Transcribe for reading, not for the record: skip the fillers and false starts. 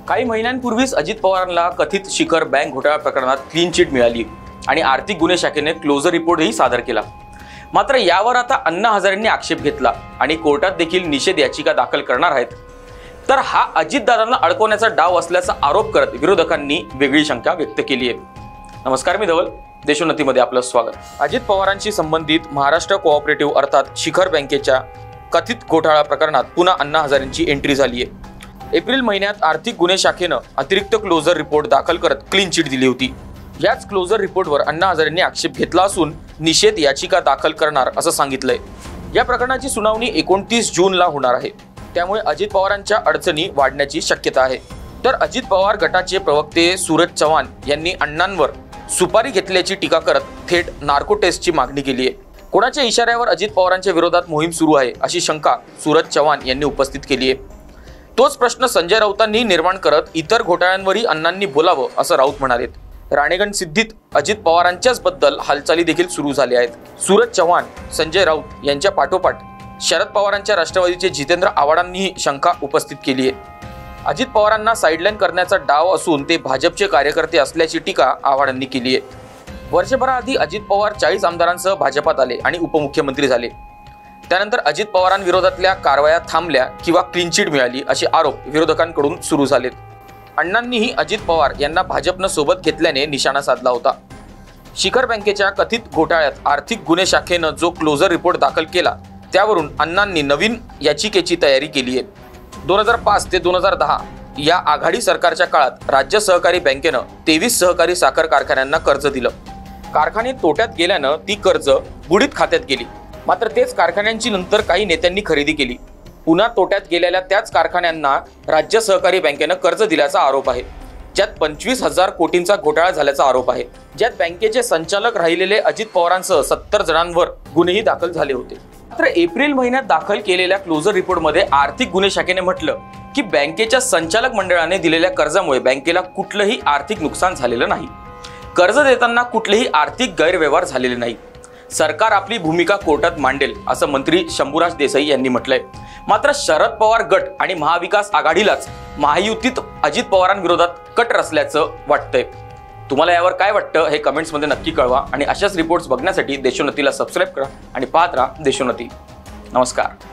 काही महिन्यांपूर्वीच अजित पवारांना कथित शिखर बँक घोटाळा प्रकरणात क्लीन चिट मिळाली आणि आर्थिक गुन्हे शाखेने क्लोजर रिपोर्टही सादर केला। मात्र यावर आता अण्णा हजारेंनी आक्षेप घेतला आणि कोर्टात देखील निषेध याचिका दाखल करणार आहेत। तर हा अजितदादांना अडकवण्याचा डाव असल्याचा आरोप करत विरोधकांनी वेगळी शंका व्यक्त केली आहे। नमस्कार, मी धवल, देशोन्नतीमध्ये आपलं स्वागत। अजित पवारांशी संबंधित महाराष्ट्र कोऑपरेटिव्ह अर्थात शिखर बँकेच्या कथित घोटाळा प्रकरणात पुन्हा अण्णा हजारेंची एंट्री झाली आहे। एप्रिल महिन्यात आर्थिक गुन्हे शाखेनं अतिरिक्त क्लोजर रिपोर्ट दाखल करत क्लीन चिट दिली होती। याच क्लोजर रिपोर्टवर अण्णा हजारेंनी आक्षेप घेतला असून निषेध याचिका दाखल करणार असं सांगितलंय। या प्रकरणाची सुनावणी 29 जूनला होणार आहे। त्यामुळे अजित पवारांच्या अडचणी वाढण्याची शक्यता आहे। तर अजित पवार गटाचे प्रवक्ते सूरज चव्हाण यांनी अण्णांवर सुपारी घेतल्याची टीका करत थेट नार्को टेस्टची मागणी केली आहे। कोणाच्या इशाऱ्यावर अजित पवारांच्या विरोधात मोहीम सुरू आहे अशी शंका सूरज चव्हाण यांनी उपस्थित केली आहे। तोच प्रश्न संजय राऊतांनी निर्माण करत इतर घोटाळ्यांवरही अण्णांनी बोलावं असं राऊत म्हणाले। राणेगण सिद्धीत अजित पवारांच्याच बद्दल हालचाली देखील सुरू झाल्या आहेत। सूरज चव्हाण, संजय राऊत यांच्या पाठोपाठ शरद पवारांच्या राष्ट्रवादीचे जितेंद्र आव्हाडांनीही शंका उपस्थित केली आहे। अजित पवारांना साईडलाईन करण्याचा डाव असून ते भाजपचे कार्यकर्ते असल्याची टीका आव्हाडांनी केली आहे। वर्षभराआधी अजित पवार 40 आमदारांसह भाजपात आले आणि उपमुख्यमंत्री झाले। त्यानंतर अजित पवारांविरोधातल्या कारवाया थांबल्या किंवा क्लीन चिट मिळाली असे आरोप विरोधकांकडून सुरू झालेत। अण्णांनीही अजित पवार यांना भाजपनं सोबत घेतल्याने निशाणा साधला होता। शिखर बँकेच्या कथित घोटाळ्यात आर्थिक गुन्हे शाखेनं जो क्लोजर रिपोर्ट दाखल केला त्यावरून अण्णांनी नवीन याचिकेची तयारी केली आहे। 2005 ते 2010 या आघाडी सरकारच्या काळात राज्य सहकारी बँकेनं 23 सहकारी साखर कारखान्यांना कर्ज दिलं। कारखाने तोट्यात गेल्यानं ती कर्ज बुडीत खात्यात गेली। मात्र तेच कारखान्यांची नंतर काही नेत्यांनी खरेदी केली। पुन्हा तोट्यात गेलेल्या त्याच कारखान्यांना राज्य सहकारी बँकेनं कर्ज दिल्याचा आरोप आहे, ज्यात 25,000 कोटींचा घोटाळा झाल्याचा आरोप आहे, ज्यात बँकेचे संचालक राहिलेले अजित पवारांसह 70 जणांवर गुन्हेही दाखल झाले होते। मात्र एप्रिल महिन्यात दाखल केलेल्या क्लोजर रिपोर्टमध्ये आर्थिक गुन्हे शाखेने म्हटलं की बँकेच्या संचालक मंडळाने दिलेल्या कर्जामुळे बँकेला कुठलंही आर्थिक नुकसान झालेलं नाही। कर्ज देताना कुठलेही आर्थिक गैरव्यवहार झालेले नाही। सरकार आपली भूमिका कोर्टात मांडेल असं मंत्री शंभूराज देसाई यांनी म्हटलंय। मात्र शरद पवार गट आणि महाविकास आघाडीलाच महायुतीत अजित पवारांविरोधात कट रचल्याचं वाटतंय। तुम्हाला यावर काय वाटतं हे कमेंट्समध्ये नक्की कळवा आणि अशाच रिपोर्ट्स बघण्यासाठी देशोन्नतीला सबस्क्राईब करा आणि पाहत राहा देशोन्नती। नमस्कार।